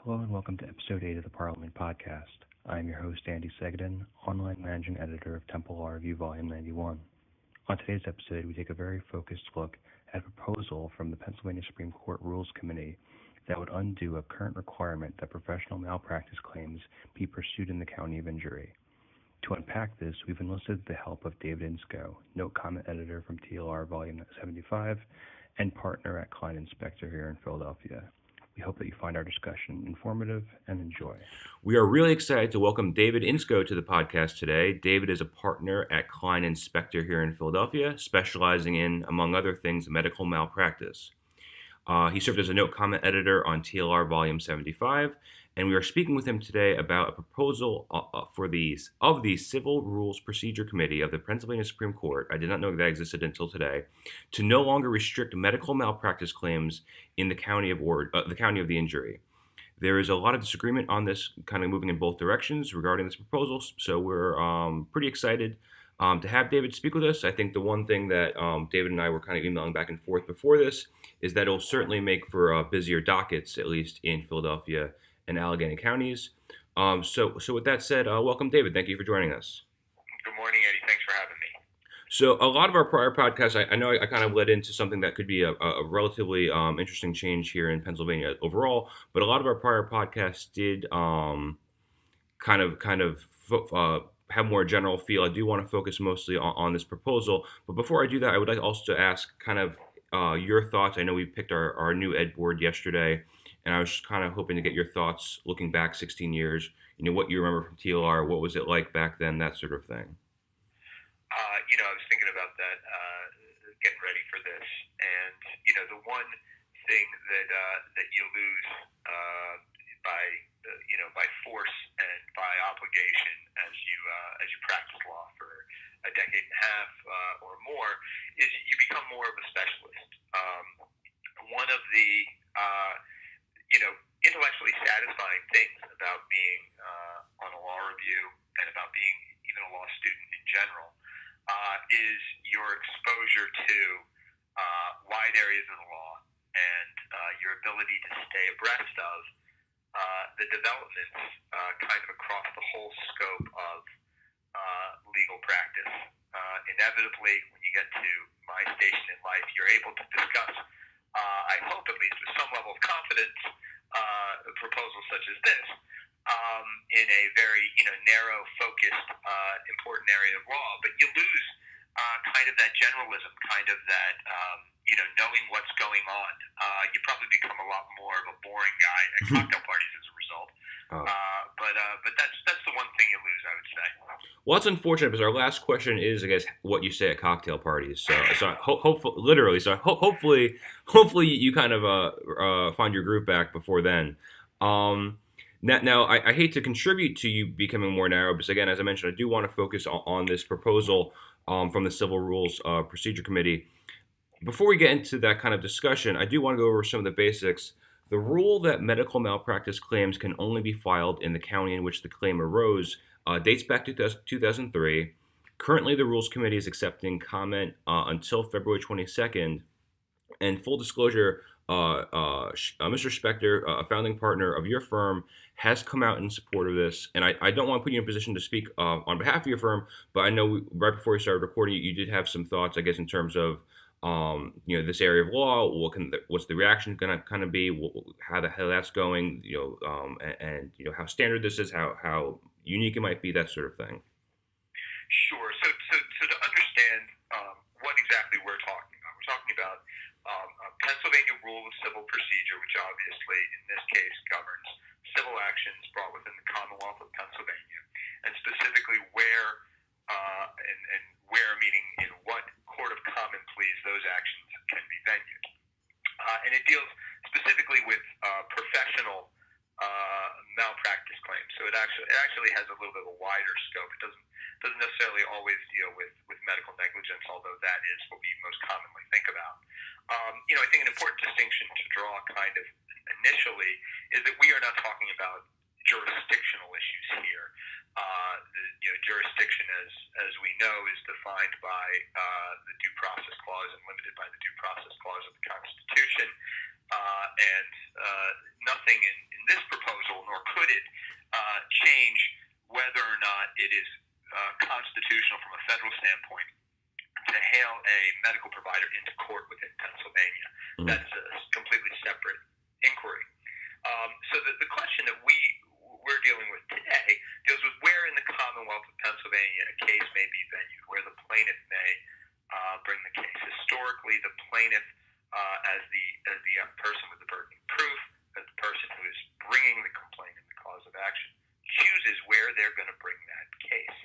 Hello and welcome to episode 8 of the Parliament Podcast. I am your host, Andy Segedin, online managing editor of TLR Volume 91. On today's episode, we take a very focused look at a proposal from the Pennsylvania Supreme Court Rules Committee that would undo a current requirement that professional malpractice claims be pursued in the county of injury. To unpack this, we've enlisted the help of David Inscho, note comment editor from TLR Volume 75 and partner at Kline Specter here in Philadelphia. We hope that you find our discussion informative and enjoy. We are really excited to welcome David Inscho to the podcast today. David is a partner at Kline Specter here in Philadelphia, specializing in, among other things, medical malpractice. He served as a note comment editor on TLR Volume 75, and we are speaking with him today about a proposal of the Civil Rules Procedure Committee of the Pennsylvania Supreme Court. I did not know that existed until today, to no longer restrict medical malpractice claims in the county of the injury. There is a lot of disagreement on this, kind of moving in both directions regarding this proposal. So we're pretty excited to have David speak with us. I think the one thing that David and I were kind of emailing back and forth before this is that it'll certainly make for busier dockets, at least in Philadelphia and Allegheny counties. So with that said, welcome, David. Thank you for joining us. Good morning, Eddie. Thanks for having me. So a lot of our prior podcasts, I know I kind of led into something that could be a relatively interesting change here in Pennsylvania overall, but a lot of our prior podcasts did have more general feel. I do want to focus mostly on this proposal, but before I do that, I would like also to ask kind of your thoughts. I know we picked our new ed board yesterday, and I was just kind of hoping to get your thoughts looking back 16 years, what you remember from TLR, what was it like back then, that sort of thing. I was thinking about that, getting ready for this, and the one thing that you lose by force and by obligation as you practice law for a decade and a half or more is you become more of a specialist. One of the intellectually satisfying things about being on a law review and about being even a law student in general is your exposure to wide areas of the law and your ability to stay abreast of the developments kind of across the whole scope of legal practice. Inevitably, when you get to my station in life, you're able to discuss, I hope at least with some level of confidence, proposals such as this in a very narrow, focused, important area of law. But you lose kind of that generalism, kind of that knowing what's going on. You probably become a lot more of a boring guy at cocktail parties as a result. But that's the one thing you lose, I would say. Well, that's unfortunate because our last question is, I guess, what you say at cocktail parties. So hopefully you kind of find your groove back before then. Now, I hate to contribute to you becoming more narrow, because again, as I mentioned, I do want to focus on this proposal from the Civil Rules Procedure Committee. Before we get into that kind of discussion, I do want to go over some of the basics. The rule that medical malpractice claims can only be filed in the county in which the claim arose dates back to 2003. Currently, the Rules Committee is accepting comment until February 22nd. And full disclosure, Mr. Specter, a founding partner of your firm, has come out in support of this. And I don't want to put you in a position to speak on behalf of your firm, but I know right before we started recording, you did have some thoughts, I guess, in terms of this area of law. What's the reaction going to kind of be? How the hell that's going? And how standard this is, how unique it might be, that sort of thing. Sure. So to understand what exactly we're talking about Pennsylvania Rule of Civil Procedure, which obviously in this case governs civil actions brought within the Commonwealth of Pennsylvania, and specifically where and where meaning in what court of common pleas those actions can be venued. And it deals specifically with professional malpractice claims. So it actually has a little bit of a wider scope. It doesn't necessarily always deal with medical negligence, although that is what we most commonly think about. I think an important distinction to draw kind of initially is that we are not talking about jurisdictional issues here. Jurisdiction, as we know, is defined by the Due Process Clause and limited by the Due Process Clause of the Constitution. And nothing in this proposal could change whether or not it is constitutional from a federal standpoint to hail a medical provider into court within Pennsylvania. That's a completely separate inquiry. So the question that we're dealing with today deals with where in the Commonwealth of Pennsylvania a case may be venued, where the plaintiff may bring the case. Historically, the plaintiff, as the person with the burden of proof, as the person who is bringing the complaint and the cause of action, chooses where they're going to bring that case.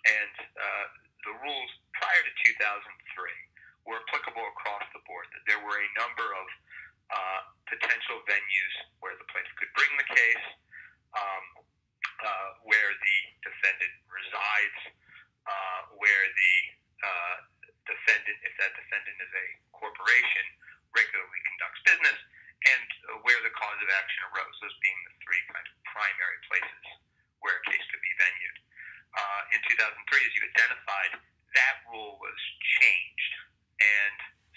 And the rules prior to 2003 were applicable across the board, that there were a number of potential venues where the plaintiff could bring the case, where the defendant resides, where the defendant, if that defendant is a corporation, regularly conducts business, and where the cause of action arose, those being the three kind of primary places where a case could be venued. In 2003, as you identified, that rule was changed and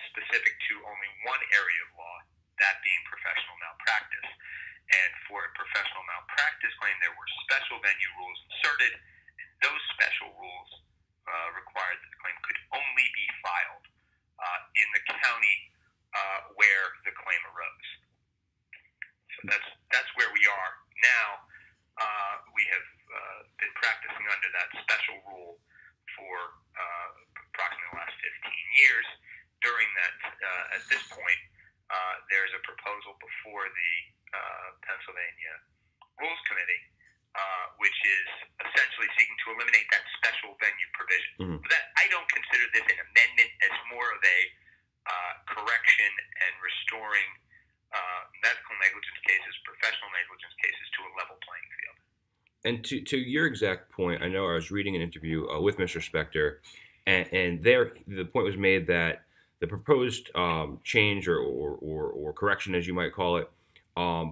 specific to only one area of law, that being professional malpractice. And for a professional malpractice claim, there were special venue rules inserted, and those special rules required that the claim could only be filed in the county where the claim arose. So that's where we are now. We have been practicing under that special rule for approximately the last 15 years. During that, at this point, there's a proposal before the Pennsylvania Rules Committee, which is essentially seeking to eliminate that special venue provision. But I don't consider this an amendment, as more of a correction and restoring medical negligence cases, professional negligence cases, to a level playing field. And to your exact point, I know I was reading an interview with Mr. Specter, and there the point was made that the proposed change or correction, as you might call it,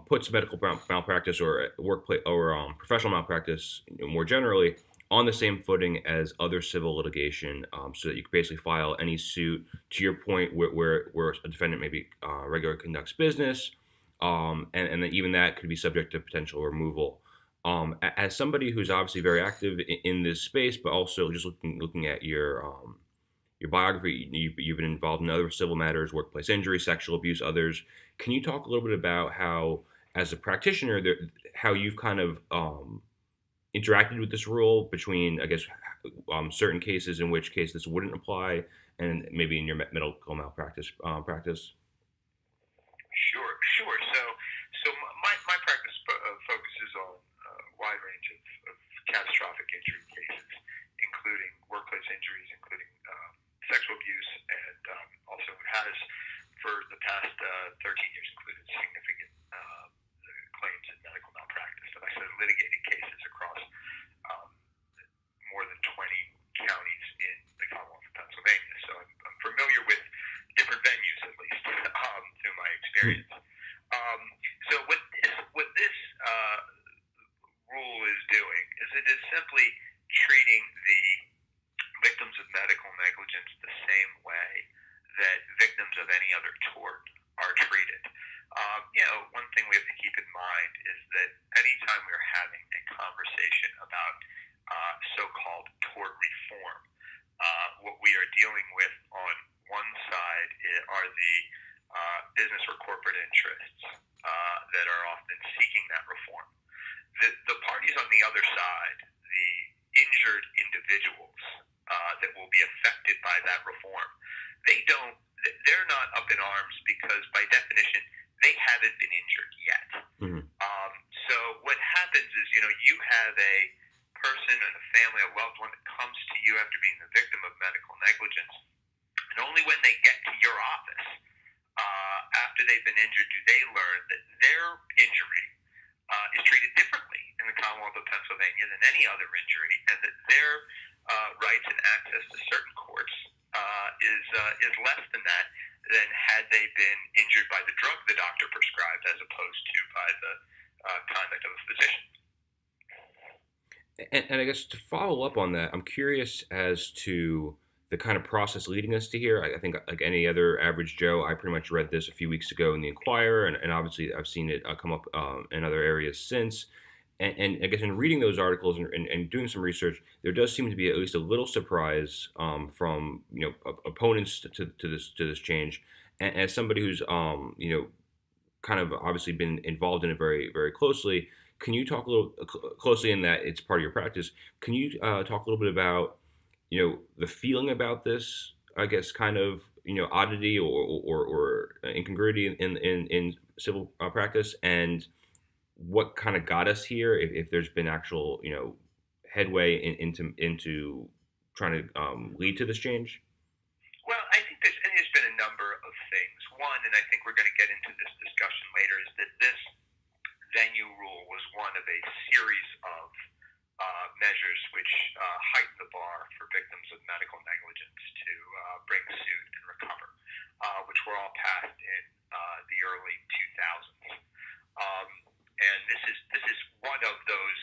puts medical malpractice or workplace or professional malpractice more generally on the same footing as other civil litigation, so that you can basically file any suit, to your point, where a defendant maybe regularly conducts business, and then even that could be subject to potential removal. As somebody who's obviously very active in this space, but also just looking at your biography, you've been involved in other civil matters, workplace injury, sexual abuse, others. Can you talk a little bit about how, as a practitioner, how you've kind of interacted with this rule between, I guess, certain cases in which case this wouldn't apply, and maybe in your medical malpractice practice? Sure. So my practice focuses on a wide range of catastrophic injury cases, including workplace injuries, including sexual abuse, and also has, for the past 13 years, included significant claims in medical malpractice. And I said litigated cases across more than 20 counties in the Commonwealth of Pennsylvania. So I'm familiar with different venues, at least, through my experience. So what this rule is doing is it is simply treating the victims of medical negligence the same way that victims of any other tort are treated. One thing we have to keep in mind is that anytime we're having a conversation about so-called tort reform, what we are dealing with on one side are the business or corporate interests that are often seeking that reform. The parties on the other side, the injured individuals that will be affected by that reform, they're not up in arms because, by definition, they haven't been injured yet. So what happens is, you have a person and a family, a loved one that comes to you after being the victim of medical negligence, and only when they get to your office, after they've been injured, do they learn that their injury is treated differently in the Commonwealth of Pennsylvania than any other injury, and that their rights and access to certain courts is less than had they been injured by the drug the doctor prescribed, as opposed to by the conduct of a physician. And I guess to follow up on that, I'm curious as to the kind of process leading us to here. I think, like any other average Joe, I pretty much read this a few weeks ago in the Inquirer, and obviously I've seen it come up in other areas since. And I guess in reading those articles and doing some research, there does seem to be at least a little surprise from opponents to this change. And as somebody who's kind of obviously been involved in it very very closely, can you talk a little closely in that it's part of your practice? Can you talk a little bit about the feeling about this, I guess, kind of oddity or incongruity in civil practice, and what kind of got us here, if there's been actual headway into trying to lead to this change? Well, I think there's been a number of things. One, and I think we're going to get into this discussion later, is that this venue rule was one of a series of measures which heightened the bar for victims of medical negligence to bring suit and recover, which were all passed in the early 2000s. And this is one of those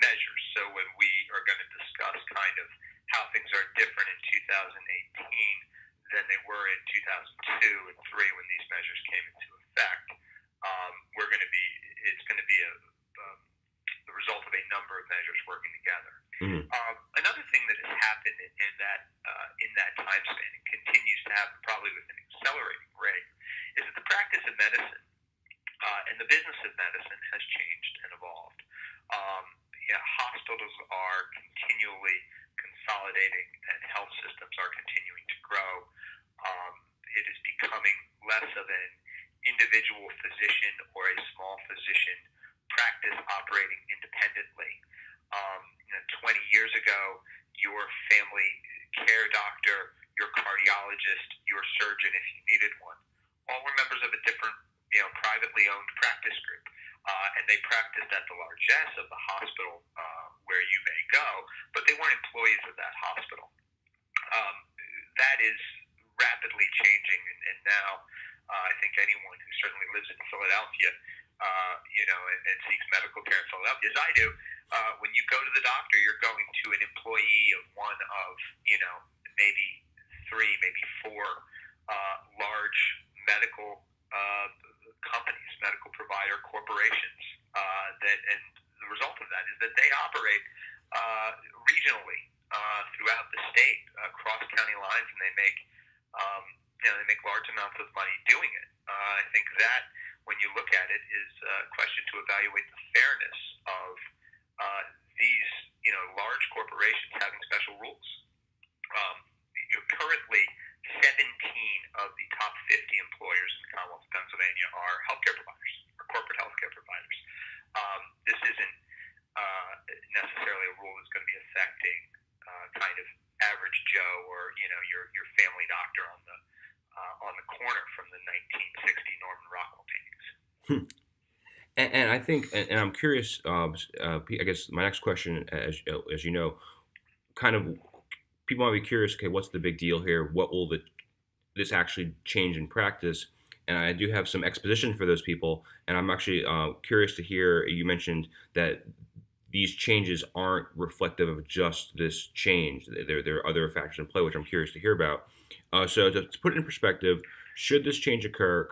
measures. So when we are going to discuss kind of how things are different in 2018 than they were in 2002 and 3 when these measures came into effect, it's going to be the result of a number of measures working together. Mm-hmm. Another thing that has happened in that time span and continues to happen probably with an accelerating rate is that the practice of medicine and the business of medicine has changed and evolved. Hospitals are continually consolidating and health systems are continuing to grow. It is becoming less of an individual physician or a small physician practice operating independently. 20 years ago, your family care doctor, your cardiologist, your surgeon, if you needed one, all were members of a different, privately owned practice group. And they practiced at the largesse of the hospital where you may go, but they weren't employees of that hospital. That is rapidly changing, and now I think anyone who certainly lives in Philadelphia, and seeks medical care in Philadelphia, as I do, when you go to the doctor, you're going to an employee of one of, maybe 3, maybe 4 large medical companies, medical provider corporations, and the result of that is that they operate regionally throughout the state, across county lines, and they make large amounts of money doing it. I think that when you look at it is a question to evaluate the fairness of these large corporations having special rules. Currently, 17 of the top 50 employers in the Commonwealth of Pennsylvania are healthcare providers, or corporate healthcare providers. This isn't necessarily a rule that's going to be affecting kind of average Joe or your family doctor on the corner from the 1960 Norman Rockwell paintings. And I think, and I'm curious. I guess my next question, as you know, kind of people might be curious. Okay, what's the big deal here? What will this actually change in practice? And I do have some exposition for those people. And I'm actually curious to hear. You mentioned that these changes aren't reflective of just this change. There are other factors in play, which I'm curious to hear about. So to put it in perspective, should this change occur,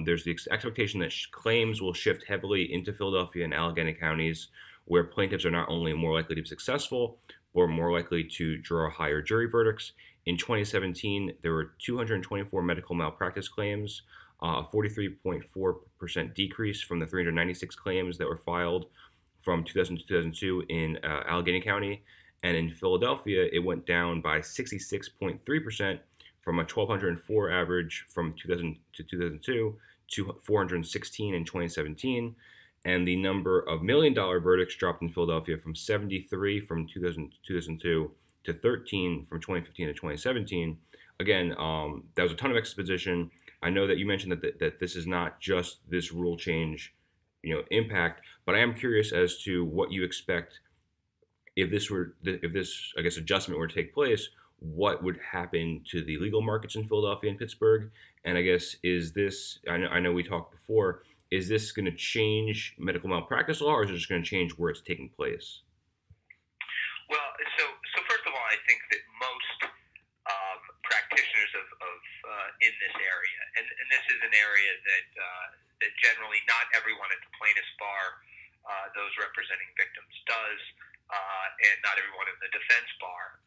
there's the expectation that claims will shift heavily into Philadelphia and Allegheny counties, where plaintiffs are not only more likely to be successful, but more likely to draw higher jury verdicts. In 2017, there were 224 medical malpractice claims, a 43.4% decrease from the 396 claims that were filed from 2000 to 2002 in Allegheny County. And in Philadelphia, it went down by 66.3% from a 1,204 average from 2000 to 2002 to 416 in 2017. And the number of $1 million verdicts dropped in Philadelphia from 73 from 2000 to 2002 to 13 from 2015 to 2017. Again, that was a ton of exposition. I know that you mentioned that this is not just this rule change, impact, but I am curious as to what you expect if this I guess adjustment were to take place. What would happen to the legal markets in Philadelphia and Pittsburgh? And I guess is this? I know we talked before. Is this going to change medical malpractice law, or is it just going to change where it's taking place? Well, so first of all, I think that most in this area, and this is an area that generally not everyone at the plaintiff's bar, those representing victims, does, and not everyone in the defense bar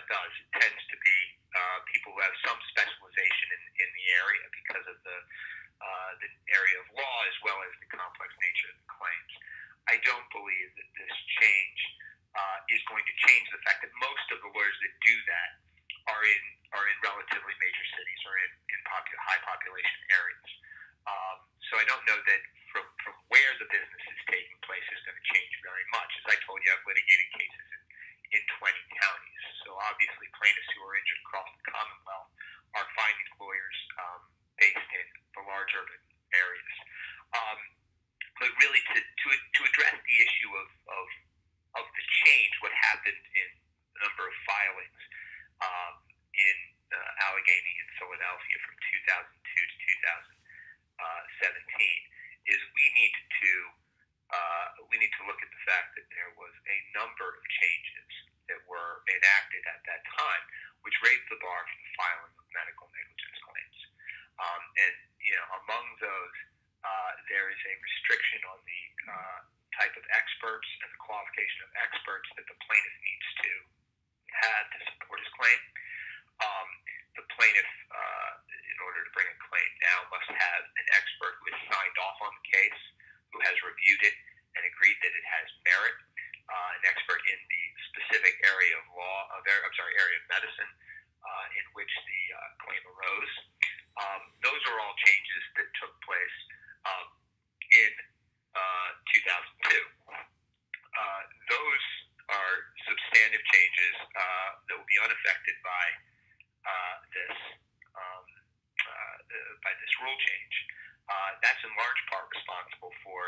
does. It tends to be people who have some specialization in the area because of the area of law as well as the complex nature of the claims. I don't believe that this change is going to change the fact that most of the lawyers that do that are in relatively major cities or in high population areas. So I don't know that from where the business is taking place is going to change very much. As I told you, I've litigated cases in 20 counties. So obviously plaintiffs who are injured across the Commonwealth are finding lawyers based in the large urban areas. But really to address the issue of the change, what happened in the number of filings in Allegheny and Philadelphia from 2002 to 2017 is we need to look at the fact that there was a number of changes that were enacted at that time, which raised the bar for the filing of medical negligence claims. And among those, there is a restriction on the type of experts and the qualification of experts that the plaintiff needs to have to support his claim. The plaintiff, in order to bring a claim now, must have an expert who has signed off on the case, who has reviewed it and agreed that it has merit, an expert in the specific area of area of medicine in which the claim arose. Those are all changes that took place in 2002. Those are substantive changes that will be unaffected by this rule change. That's in large part responsible for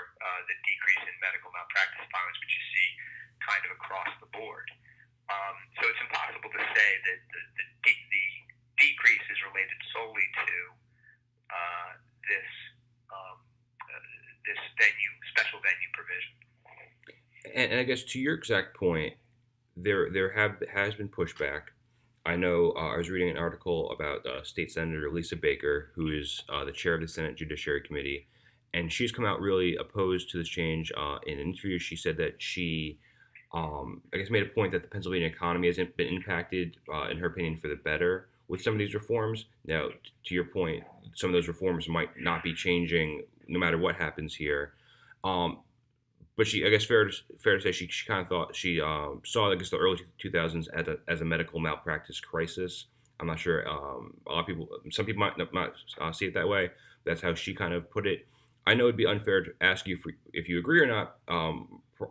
the decrease in medical malpractice filings, which you see kind of across the board. So it's impossible to say that the decrease is related solely to this special venue provision. And I guess to your exact point, there has been pushback. I know I was reading an article about State Senator Lisa Baker, who is the chair of the Senate Judiciary Committee, and she's come out really opposed to this change. In an interview, she said that she, I guess, made a point that the Pennsylvania economy hasn't been impacted, in her opinion, for the better with some of these reforms. Now, to your point, some of those reforms might not be changing no matter what happens here. But I guess fair to say she kind of thought she saw, I guess, the early 2000s as a medical malpractice crisis. I'm not sure. Some people might not see it that way. That's how she kind of put it. I know it'd be unfair to ask you if you agree or not,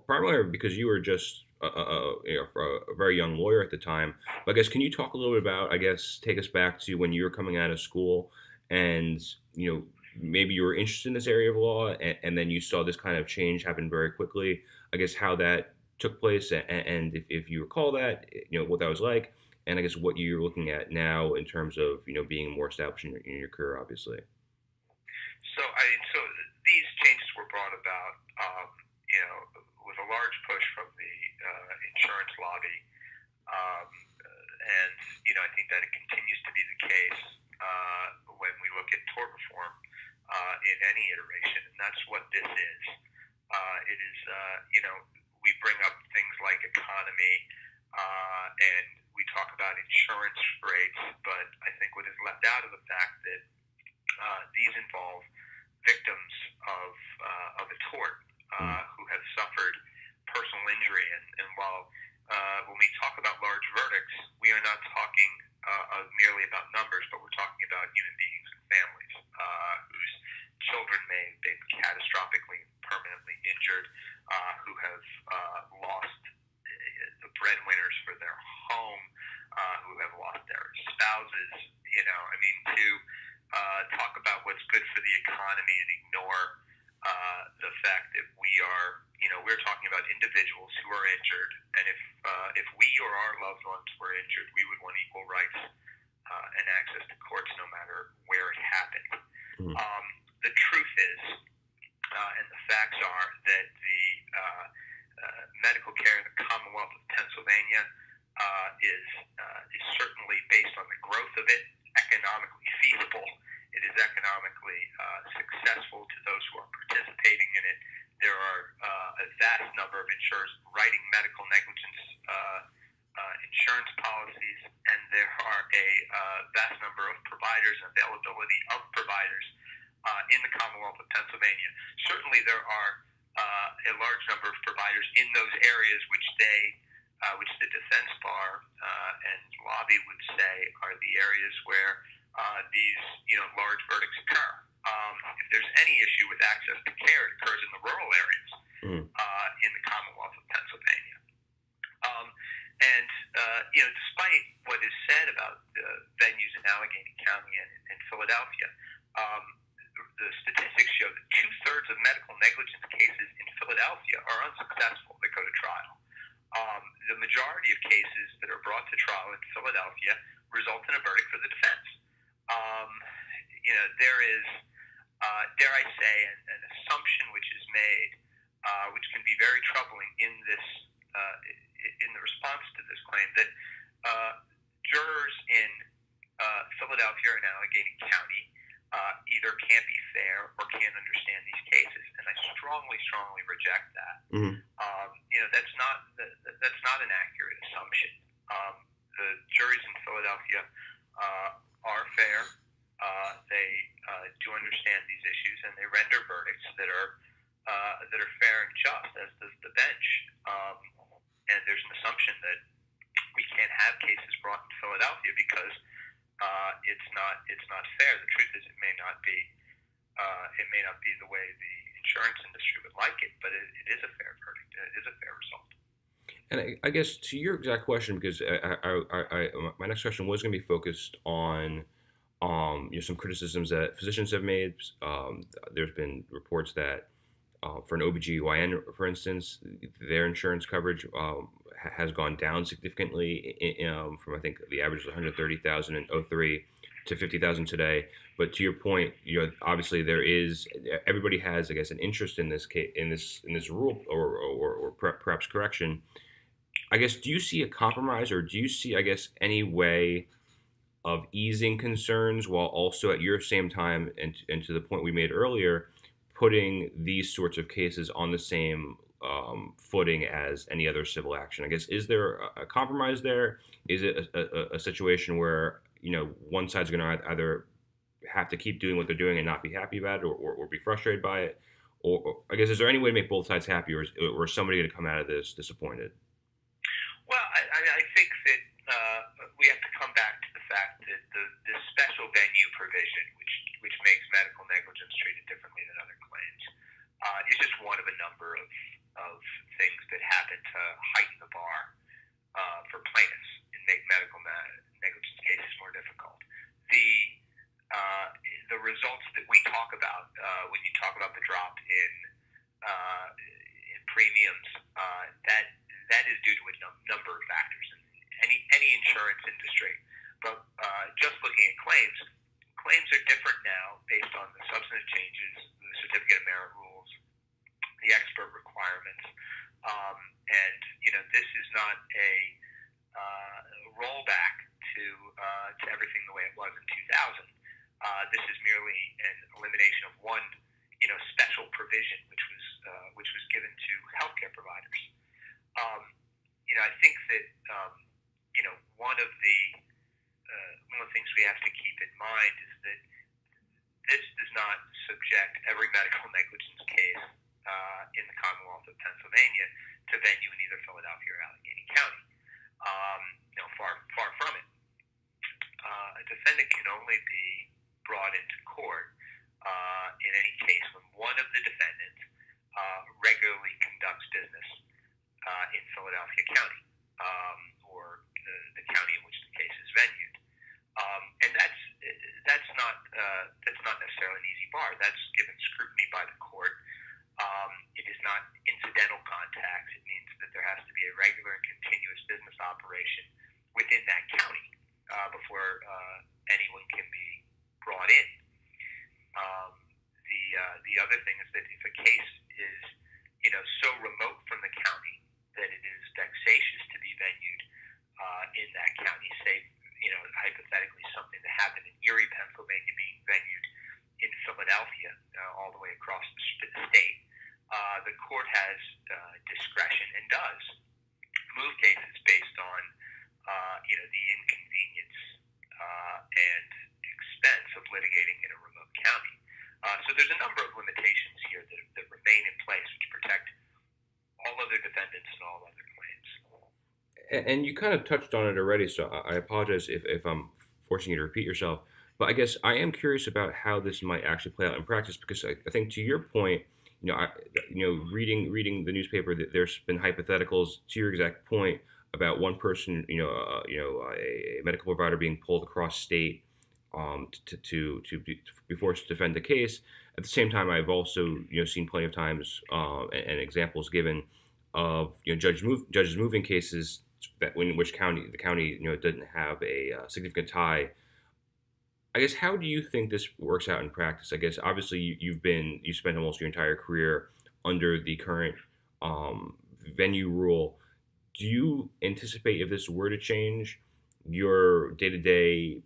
primarily because you were just a very young lawyer at the time. But I guess, can you talk a little bit about, I guess, take us back to when you were coming out of school and, maybe you were interested in this area of law, and then you saw this kind of change happen very quickly. I guess how that took place, and if you recall that, what that was like, and I guess what you're looking at now in terms of being more established in your career, obviously. So these changes were brought about, with a large push from the insurance lobby, and I think that it continues to be the case when we look at tort reform. In any iteration, and that's what this is. It is, we bring up things like economy, and we talk about insurance rates, but I think what is left out of the fact that these involve victims of a tort who have suffered personal injury, and while when we talk about large verdicts, we are not talking merely about numbers, but we're talking about human beings and families whose children may have been catastrophically and permanently injured, who have lost the breadwinners for their home, who have lost their spouses. To talk about what's good for the economy and ignore the fact that we're talking about individuals who are injured, and if we or our loved ones were injured, we would want equal rights and access to courts no matter where it happened. The truth is, and the facts are, that the medical care in the Commonwealth of Pennsylvania is certainly, based on the growth of it, economically feasible. It is economically successful to those who are participating in it. There are a vast number of insurers writing medical negligence insurance policies, and there are a vast number of providers and availability of providers in the Commonwealth of Pennsylvania. Certainly there are a large number of providers in those areas which the defense bar and lobby would say are the areas where these large verdicts occur. If there's any issue with access to care, it occurs in the rural areas in the Commonwealth of Pennsylvania. Despite what is said about the venues in Allegheny County and Philadelphia, the statistics show that 2/3 of medical negligence cases in Philadelphia are unsuccessful that go to trial. The majority of cases that are brought to trial in Philadelphia result in a verdict for the defense. There is, dare I say, an assumption which is made, which can be very troubling in the response to this claim, that jurors in Philadelphia and Allegheny County either can't be fair or can't understand these cases, and I strongly reject that. That's not an accurate assumption. The juries in Philadelphia are fair. They do understand these issues, and they render verdicts that are fair and just, as does the bench. And there's an assumption that we can't have cases brought in Philadelphia because it's not fair. The truth is, it may not be the way the insurance industry would like it, but it is a fair verdict. It is a fair result. And I guess to your exact question, because my next question was going to be focused on some criticisms that physicians have made. There's been reports that for an OBGYN, for instance, their insurance coverage has gone down significantly from, I think, the average was $130,000 in 2003 to $50,000 today. But to your point, obviously everybody has, I guess, an interest in this case, in this rule or perhaps correction. I guess, do you see a compromise, or do you see, I guess, any way of easing concerns while also at your same time, and to the point we made earlier, putting these sorts of cases on the same footing as any other civil action? I guess, is there a compromise there? Is it a situation where one side's going to either have to keep doing what they're doing and not be happy about it, or be frustrated by it, or I guess, is there any way to make both sides happy, or is somebody going to come out of this disappointed? Well, I think that we have to come back to the fact that the special venue provision, which makes medical negligence treated differently than other claims, is just one of a number of things that happen to heighten the bar for plaintiffs and make medical negligence cases more difficult. The results that we talk about when you talk about the drop in premiums, that is due to a number of factors in any insurance industry. But just looking at claims are different now based on the substantive changes, the certificate of merit rules, the expert requirements, and this is not a rollback to everything the way it was in 2000. This is merely an elimination of one special provision which was given to healthcare providers. I think that one of the things we have to keep in mind is that this does not subject every medical negligence case in the Commonwealth of Pennsylvania to venue in either Philadelphia or Allegheny County. Far from it. A defendant can only be brought into court in any case when one of the defendants regularly conducts business in Philadelphia County or the county in which the case is venued, and that's not necessarily an easy bar. That's given scrutiny by the court. It is not incidental contacts. It means that there has to be a regular and continuous business operation within that county before anyone can be brought in. The other thing is that if a case is so remote from the county that it is vexatious to be venued in that county, say hypothetically something that happened in Erie, Pennsylvania has discretion and does move cases based on the inconvenience and expense of litigating in a remote county. So there's a number of limitations here that remain in place which protect all other defendants and all other claims. And you kind of touched on it already, so I apologize if I'm forcing you to repeat yourself. But I guess I am curious about how this might actually play out in practice, because I think to your point, reading the newspaper, that there's been hypotheticals to your exact point about one person, a medical provider being pulled across state to be forced to defend the case. At the same time, I've also seen plenty of times and examples given of judges moving cases in which the county didn't have a significant tie. I guess, how do you think this works out in practice? I guess obviously you spent almost your entire career under the current venue rule. Do you anticipate, if this were to change, your day-to-day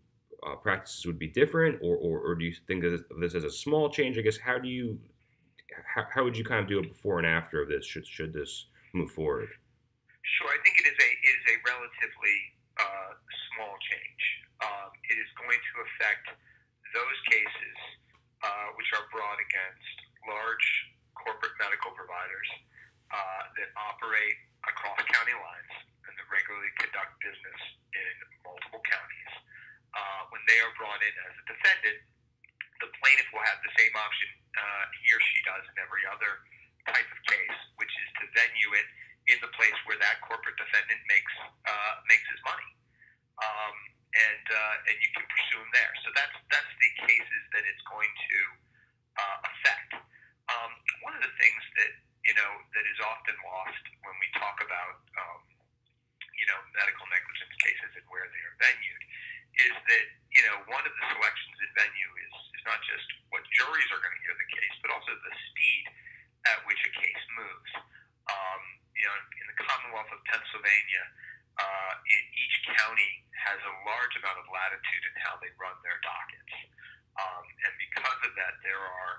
practices would be different, or do you think of this as a small change? I guess, how would you kind of do it before and after of this, should this move forward? Sure, I think it is a relatively small change. It is going to affect those cases which are brought against large corporate medical providers that operate across county lines and that regularly conduct business in multiple counties. When they are brought in as a defendant, the plaintiff will have the same option he or she does in every other type of case, which is to venue it in the place where that corporate defendant makes his money, and you can pursue him there. So that's the cases that it's going to affect. One of the things that is often lost when we talk about medical negligence cases and where they are venued is that one of the selections in venue is not just what juries are going to hear the case, but also the speed at which a case moves. In the Commonwealth of Pennsylvania, each county has a large amount of latitude in how they run their dockets, and because of that, there are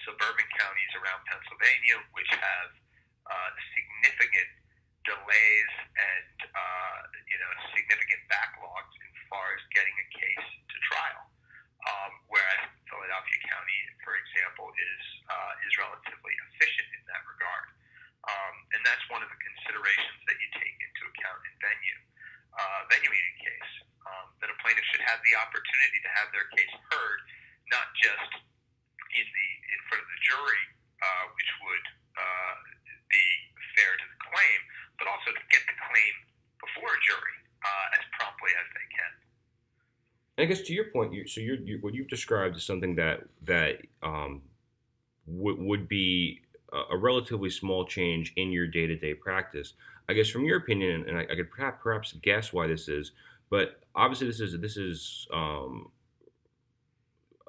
suburban counties around Pennsylvania which have significant delays and significant backlogs as far as getting a case to trial, whereas Philadelphia County, for example, is relatively efficient in that regard, and that's one of the considerations that you take into account in venuing a case, that a plaintiff should have the opportunity to have their case heard, not just in front of the jury, which would be fair to the claim, but also to get the claim before a jury as promptly as they can. I guess to your point, what you've described is something that would be a relatively small change in your day-to-day practice. I guess from your opinion, and I could perhaps guess why this is, but obviously this is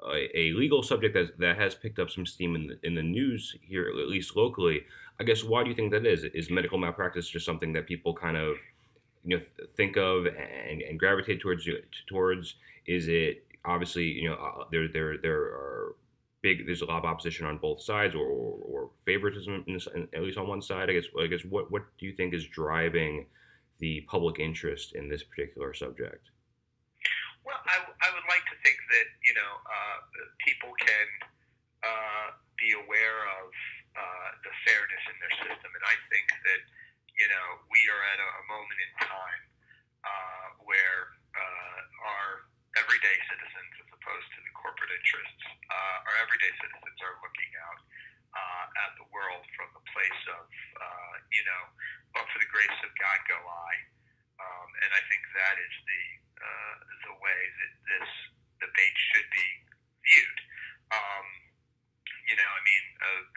a legal subject that has picked up some steam in the news here, at least locally. I guess, why do you think that is? Is medical malpractice just something that people kind of think of and gravitate towards? Is it obviously there are there's a lot of opposition on both sides, or favoritism at least on one side? I guess what do you think is driving the public interest in this particular subject? Well, I would like to think that people can be aware of the fairness in their system, and I think that we are at a moment in time where our everyday citizens, as opposed to the corporate interests, our everyday citizens are looking out at the world from the place of but for the grace of God go I, and I think that is the way that this debate should be viewed.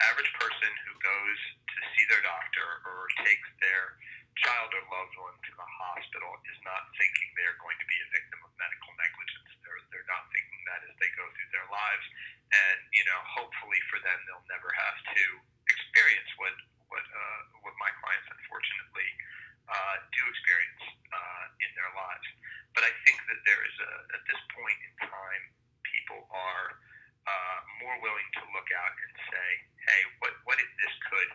Average person who goes to see their doctor or takes their child or loved one to the hospital is not thinking they're going to be a victim of medical negligence. They're not thinking that as they go through their lives, and hopefully for them they'll never have to experience what my clients unfortunately do experience in their lives. But I think that there is at this point in time, people are more willing to look out and say, hey, what if this could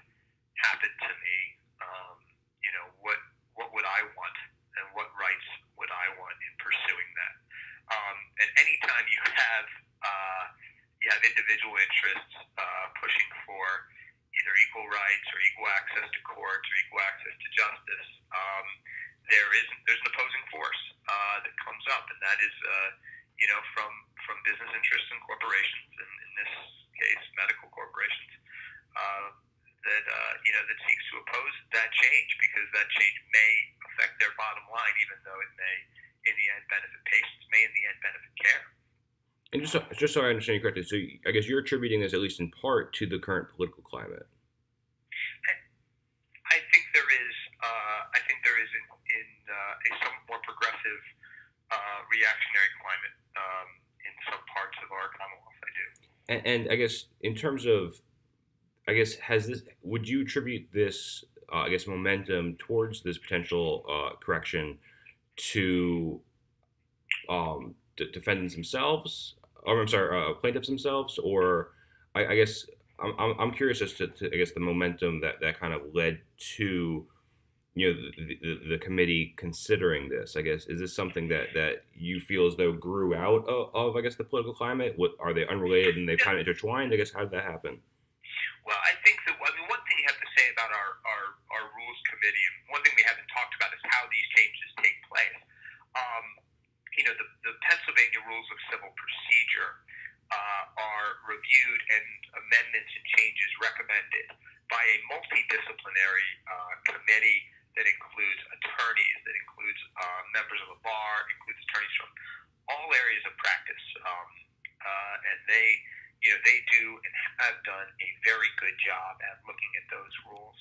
access to courts or equal access to justice, there's an opposing force that comes up, and that is from business interests and corporations, and in this case, medical corporations, that seeks to oppose that change because that change may affect their bottom line, even though it may, in the end, benefit patients, may in the end benefit care. And just so I understand you correctly, so I guess you're attributing this, at least in part, to the current political climate. I think there is. In a somewhat more progressive, reactionary climate in some parts of our Commonwealth. I do. And I guess in terms of, would you attribute this, momentum towards this potential correction to defendants themselves, or I'm sorry, plaintiffs themselves, or I guess I'm curious as to I guess the momentum that kind of led to the committee considering this. I guess, is this something that you feel as though grew out of I guess the political climate? What are they unrelated and they've kind of intertwined? I guess, how did that happen? Well, I think that one thing you have to say about our rules committee, and one thing we haven't talked about is how these changes take place. The Pennsylvania Rules of Civil Procedure are reviewed and amendments and changes recommended by a multidisciplinary committee that includes attorneys, that includes members of the bar, includes attorneys from all areas of practice, and they do and have done a very good job at looking at those rules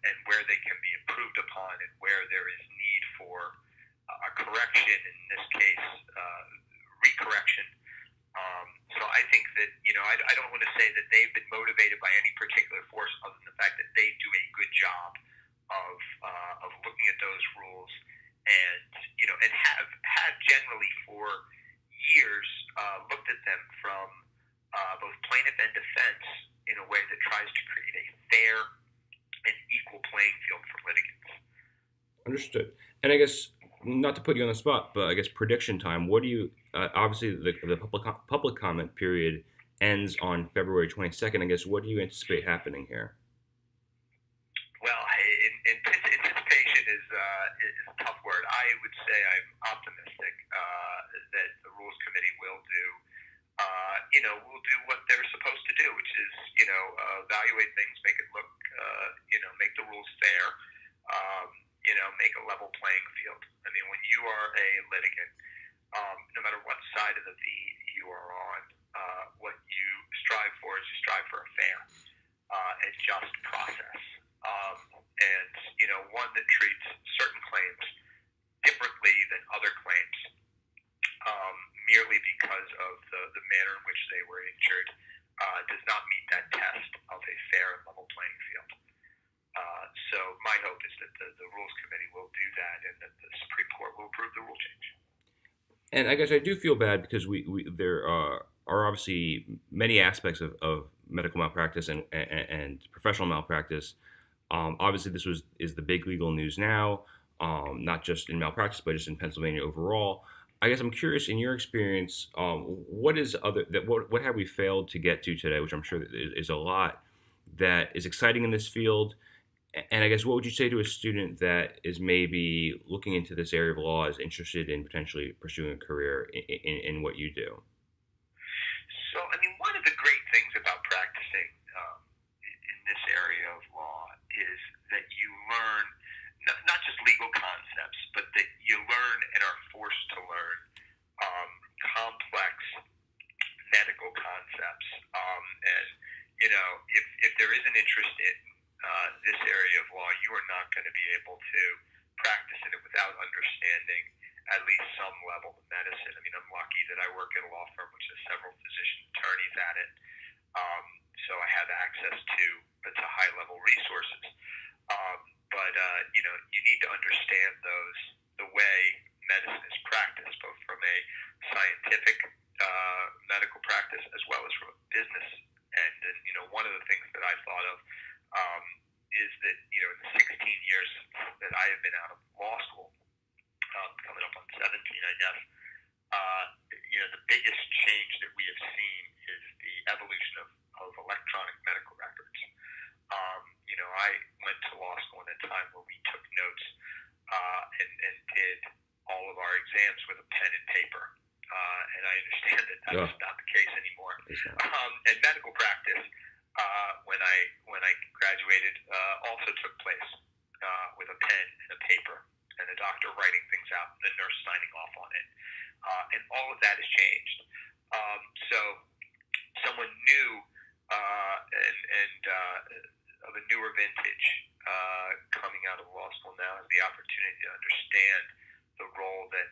and where they can be improved upon and where there is need for a correction, in this case, recorrection. So I think that, I don't want to say that they've been motivated by any particular force other than the fact that they do a good job of looking at those rules and have generally for years looked at them from both plaintiff and defense in a way that tries to create a fair and equal playing field for litigants. Understood. And I guess, not to put you on the spot, but I guess prediction time. What do you? Obviously, the public comment period ends on February 22nd. I guess, what do you anticipate happening here? Well, anticipation is a tough word. I would say I'm optimistic that the Rules Committee will do what they're supposed to do, which is evaluate things, make it look, make the rules fair. Make a level playing field. I mean, when you are a litigant, no matter what side of the V you are on, what you strive for is you strive for a fair and just process. And one that treats certain claims differently than other claims merely because of the manner in which they were injured does not meet that test of a fair and level playing field. So my hope is that the Rules Committee will do that and that the Supreme Court will approve the rule change. And I guess I do feel bad because there are obviously many aspects of medical malpractice and professional malpractice. Obviously, this is the big legal news now, not just in malpractice, but just in Pennsylvania overall. I guess I'm curious, in your experience, what have we failed to get to today, which I'm sure is a lot, that is exciting in this field? And I guess, what would you say to a student that is maybe looking into this area of law, is interested in potentially pursuing a career in what you do? So, I mean, one of the great things about practicing in this area of law is that you learn not just legal concepts, but that you learn and are forced to learn complex medical concepts. And, if there is an interest in this area of law, you are not going to be able to practice in it without understanding at least some level of medicine. I mean, I'm lucky that I work at a law firm which has several physician attorneys at it, so I have access to high-level resources. But you need to understand the way medicine is practiced, both from a scientific medical practice as well as from a business end. And one of the things that I thought of is that in the 16 years that I have been out of law school, coming up on 17, I guess, the biggest change that we have seen is the evolution of electronic medical records. evaluated also took place with a pen and a paper, and the doctor writing things out, and the nurse signing off on it. And all of that has changed. So someone new and of a newer vintage coming out of law school now has the opportunity to understand the role that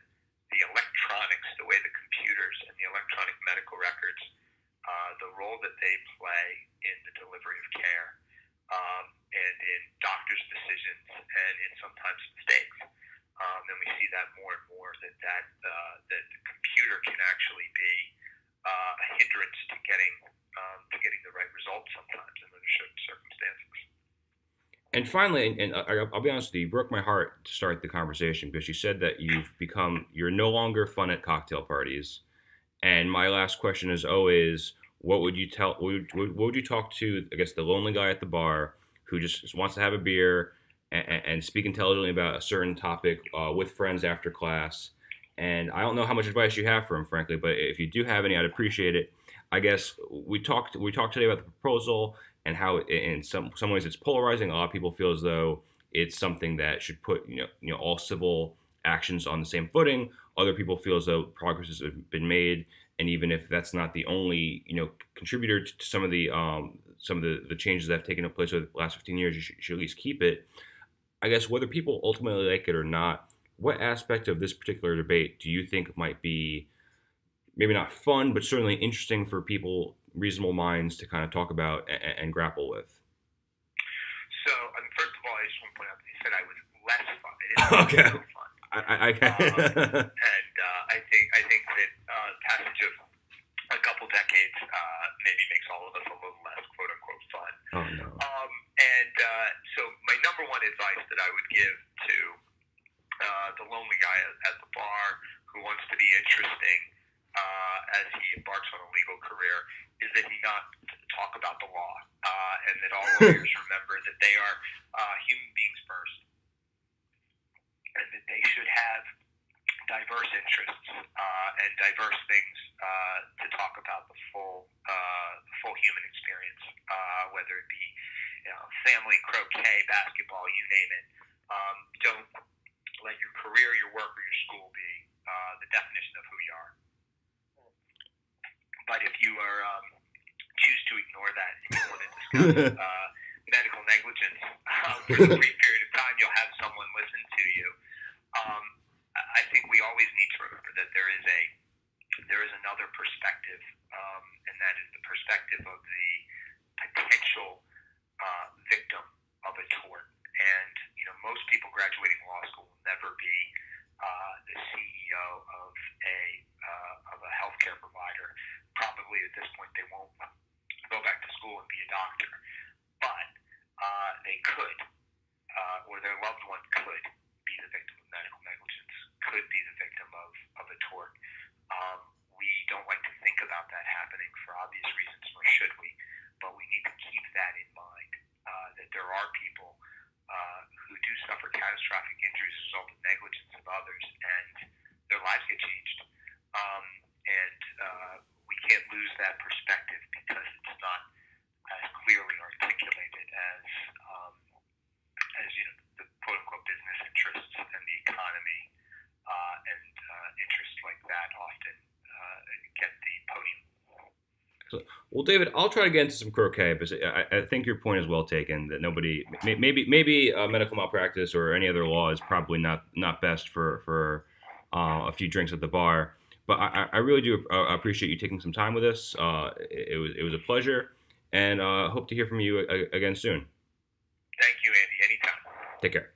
the electronics, the way the computers and the electronic medical records, the role that they play in the delivery of care, and in doctors' decisions, and in sometimes mistakes. And we see that more and more, that the computer can actually be a hindrance to getting the right results sometimes in certain circumstances. And finally, and I'll be honest with you, you broke my heart to start the conversation because you said that you're no longer fun at cocktail parties. And my last question is always, what would you talk to, I guess, the lonely guy at the bar who just wants to have a beer and speak intelligently about a certain topic with friends after class? And I don't know how much advice you have for him, frankly, but if you do have any, I'd appreciate it. I guess we talked today about the proposal and how in some ways it's polarizing. A lot of people feel as though it's something that should put all civil actions on the same footing. Other people feel as though progress has been made, and even if that's not the only contributor to some of the changes that have taken place over the last 15 years, you should at least keep it. I guess whether people ultimately like it or not, what aspect of this particular debate do you think might be maybe not fun, but certainly interesting for people, reasonable minds, to kind of talk about and grapple with? So, first of all, I just want to point out that you said I was less fun. It is Okay. so fun. I And I think that passage of a couple decades maybe makes all of us a little less "quote unquote" fun. Oh no. So my number one advice that I would give to the lonely guy at the bar who wants to be interesting as he embarks on a legal career is that he not talk about the law, and that all lawyers remember that they are human beings first, and that they should have diverse interests and diverse things to talk about the full human experience, whether it be family, croquet, basketball, you name it. Don't let your career, your work, or your school be the definition of who you are. But if you choose to ignore that and you want to discuss medical negligence for a brief period of time, you'll have someone listen to you. I think we always need to remember that there is another perspective, and that is the perspective of the potential victim of a tort. And most people graduating law school will never be the CEO of a healthcare provider. Probably at this point they won't go back to school and be a doctor, but they could, or their loved one could be the victim of medical negligence, could be the victim of a tort. We don't like to think about that happening for obvious reasons, nor should we, but we need to keep that in mind, that there are people who do suffer catastrophic injuries as a result of negligence of others, and their lives get changed. And we can't lose that perspective because it's not as clearly articulated as the quote unquote business interests and the economy and interests like that often get the podium. Well, David, I'll try to get into some croquet, but I think your point is well taken. That maybe medical malpractice or any other law is probably not best for a few drinks at the bar. But I really do appreciate you taking some time with us. It was a pleasure, and hope to hear from you again soon. Thank you, Andy. Anytime. Take care.